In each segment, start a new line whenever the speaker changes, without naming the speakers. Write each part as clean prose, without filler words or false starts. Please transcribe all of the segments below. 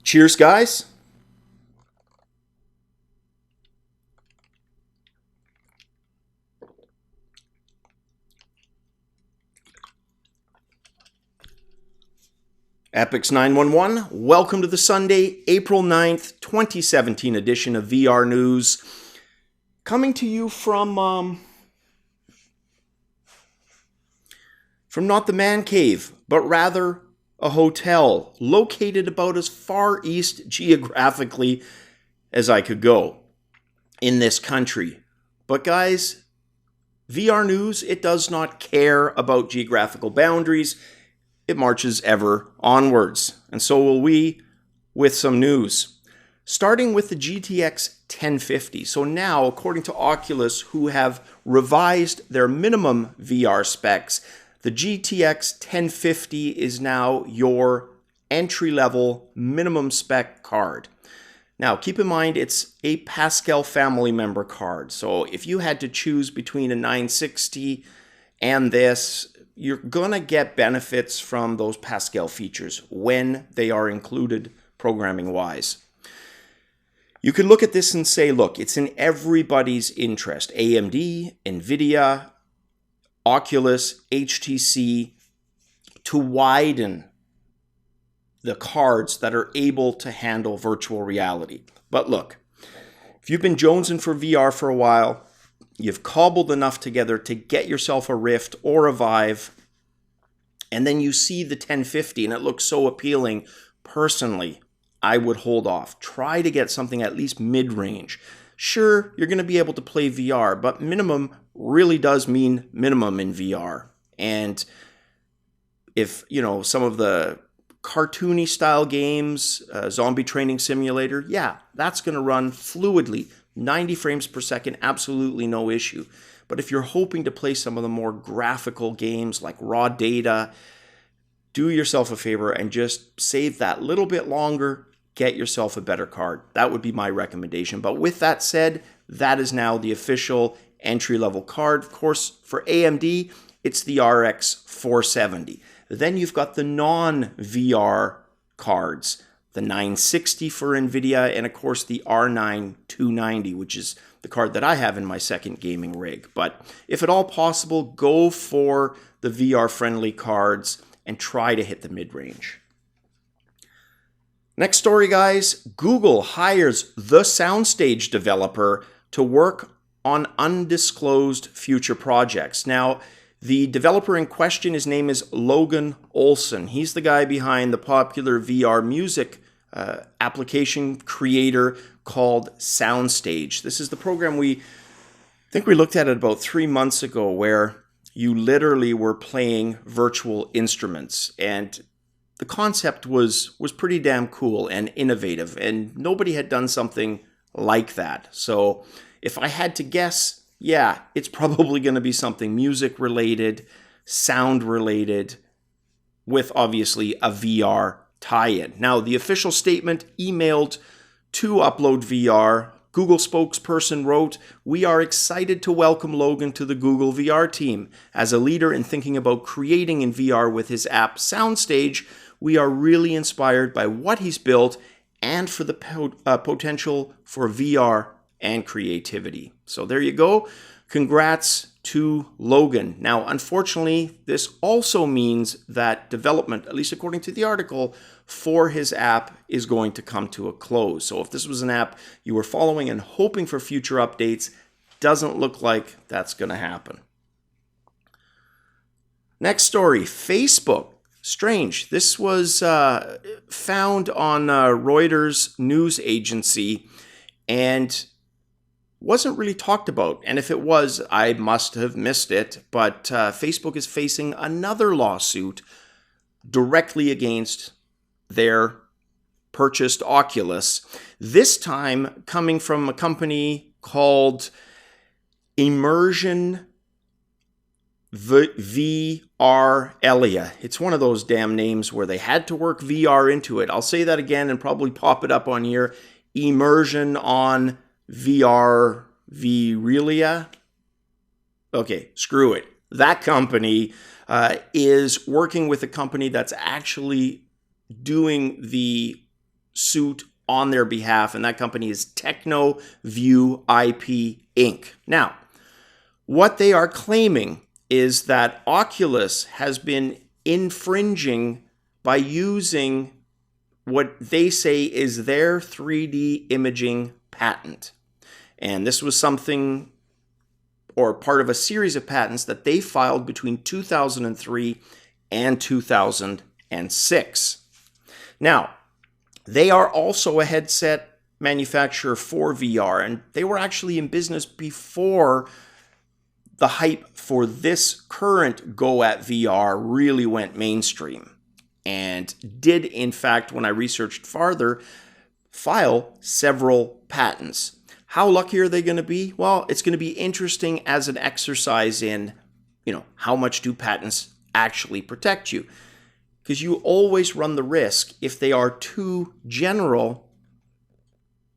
Cheers, guys. Epix 911, welcome to the Sunday, April 9th, 2017 edition of VR News. Coming to you from not the man cave, but rather a hotel located about as far east geographically as I could go in this country. But guys, VR News, it does not care about geographical boundaries. It marches ever onwards, and so will we with some news. Starting with the GTX 1050. So now, according to Oculus, who have revised their minimum VR specs, the GTX 1050 is now your entry-level minimum spec card. Now, keep in mind, it's a Pascal family member card. So if you had to choose between a 960 and this, you're going to get benefits from those Pascal features when they are included programming-wise. You could look at this and say, look, it's in everybody's interest. AMD, Nvidia, Oculus, HTC, to widen the cards that are able to handle virtual reality. But look, if you've been jonesing for VR for a while, you've cobbled enough together to get yourself a Rift or a Vive, and then you see the 1050 and it looks so appealing. Personally, I would hold off. Try to get something at least mid-range. Sure, you're going to be able to play VR, but minimum really does mean minimum in VR. And if, some of the cartoony style games, Zombie Training Simulator, yeah, that's going to run fluidly. 90 frames per second, absolutely no issue. But if you're hoping to play some of the more graphical games like Raw Data, do yourself a favor and just save that little bit longer, get yourself a better card. That would be my recommendation. But with that said, that is now the official entry-level card. Of course, for AMD, it's the RX 470. Then you've got the non-VR cards, the 960 for Nvidia, and of course the R9 290, which is the card that I have in my second gaming rig. But if at all possible, go for the VR-friendly cards and try to hit the mid-range. Next story, guys. Google hires the Soundstage developer to work on undisclosed future projects. Now, the developer in question, his name is Logan Olson. He's the guy behind the popular VR music application creator called Soundstage. This is the program I think we looked at it about 3 months ago, where you literally were playing virtual instruments, and the concept was pretty damn cool and innovative, and nobody had done something like that. So if I had to guess, yeah, it's probably going to be something music related, sound related, with obviously a VR tie-in. Now, the official statement emailed to Upload VR, Google spokesperson wrote, "We are excited to welcome Logan to the Google VR team. As a leader in thinking about creating in VR with his app Soundstage, we are really inspired by what he's built and for the potential for VR and creativity." So there you go. Congrats to Logan. Now, unfortunately, this also means that development, at least according to the article, for his app is going to come to a close. So if this was an app you were following and hoping for future updates, doesn't look like that's going to happen. Next story, Facebook. Strange. This was found on Reuters news agency and wasn't really talked about. And if it was, I must have missed it. But Facebook is facing another lawsuit directly against their purchased Oculus. This time coming from a company called Immersion VR Elia. It's one of those damn names where they had to work VR into it. I'll say that again and probably pop it up on here. Immersion on VR Virelia. Okay, screw it. That company is working with a company that's actually doing the suit on their behalf, and that company is TechnoView IP Inc. Now, what they are claiming is that Oculus has been infringing by using what they say is their 3D imaging patent. And this was something, or part of a series of patents that they filed between 2003 and 2006. Now, they are also a headset manufacturer for VR, and they were actually in business before the hype for this current go at VR really went mainstream, and did, in fact, when I researched farther, file several patents. How lucky are they going to be? Well, it's going to be interesting as an exercise in, how much do patents actually protect you? Because you always run the risk, if they are too general,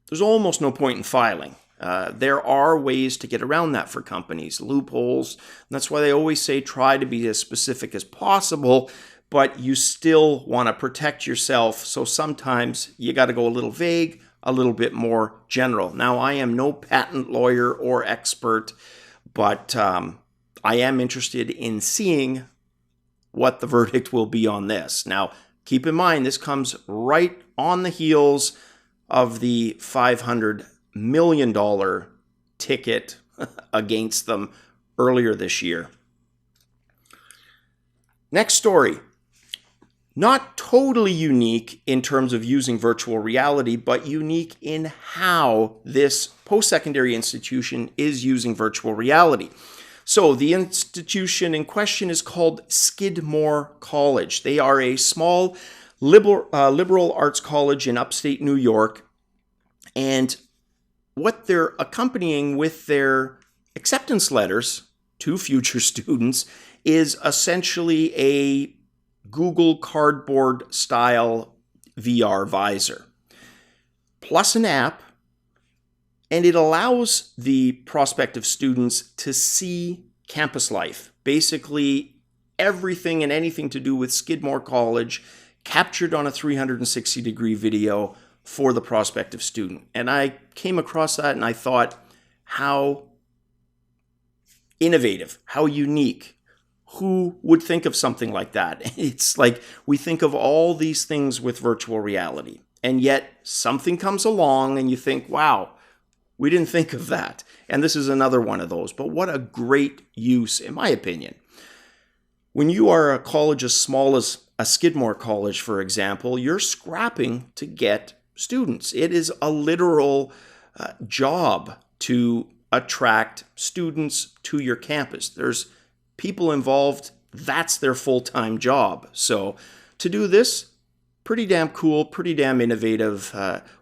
there's almost no point in filing. There are ways to get around that for companies, loopholes. And that's why they always say try to be as specific as possible, but you still want to protect yourself. So sometimes you got to go a little vague, a little bit more general. Now, I am no patent lawyer or expert, but I am interested in seeing what the verdict will be on this. Now, keep in mind, this comes right on the heels of the $500 million ticket against them earlier this year. Next story. Not totally unique in terms of using virtual reality, but unique in how this post-secondary institution is using virtual reality. So the institution in question is called Skidmore College. They are a small liberal arts college in upstate New York. And what they're accompanying with their acceptance letters to future students is essentially a Google Cardboard style VR visor, plus an app, and it allows the prospective students to see campus life. Basically, everything and anything to do with Skidmore College captured on a 360-degree video for the prospective student. And I came across that and I thought, how innovative, how unique. Who would think of something like that? It's like we think of all these things with virtual reality, and yet something comes along and you think, wow, we didn't think of that. And this is another one of those. But what a great use, in my opinion. When you are a college as small as a Skidmore College, for example, you're scrapping to get students. It is a literal job to attract students to your campus. There's people involved. That's their full-time job. So to do this, pretty damn cool, pretty damn innovative.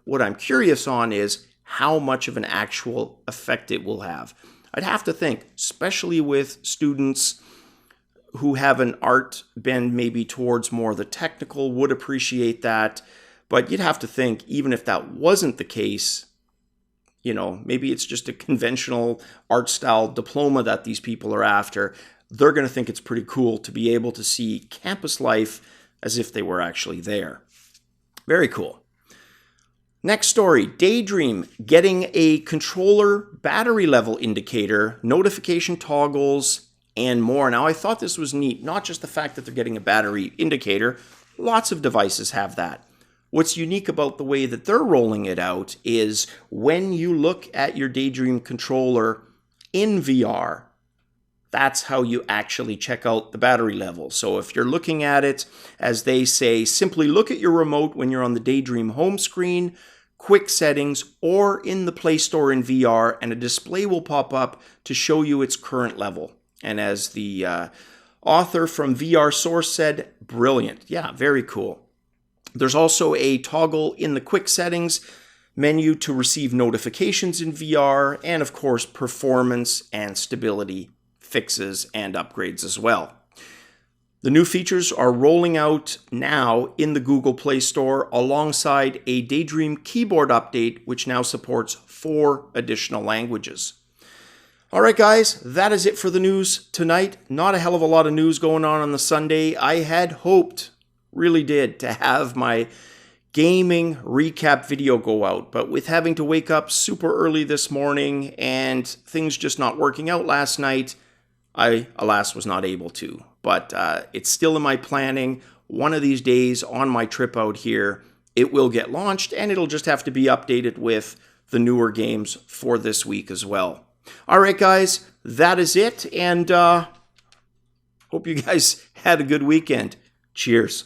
What I'm curious on is how much of an actual effect it will have. I'd have to think, especially with students who have an art bend maybe towards more the technical, would appreciate that. But you'd have to think, even if that wasn't the case, maybe it's just a conventional art style diploma that these people are after. They're going to think it's pretty cool to be able to see campus life as if they were actually there. Very cool. Next story, Daydream getting a controller battery level indicator, notification toggles, and more. Now, I thought this was neat, not just the fact that they're getting a battery indicator. Lots of devices have that. What's unique about the way that they're rolling it out is when you look at your Daydream controller in VR, that's how you actually check out the battery level. So if you're looking at it, as they say, simply look at your remote when you're on the Daydream home screen, quick settings, or in the Play Store in VR, and a display will pop up to show you its current level. And as the author from VR Source said, brilliant. Yeah, very cool. There's also a toggle in the quick settings menu to receive notifications in VR, and of course, performance and stability fixes and upgrades as well. The new features are rolling out now in the Google Play Store alongside a Daydream keyboard update, which now supports 4 additional languages. All right, guys, that is it for the news tonight. Not a hell of a lot of news going on the Sunday. I had hoped, really did, to have my gaming recap video go out, but with having to wake up super early this morning and things just not working out last night, I, alas, was not able to. But it's still in my planning. One of these days on my trip out here, it will get launched, and it'll just have to be updated with the newer games for this week as well. All right, guys, that is it, and hope you guys had a good weekend. Cheers.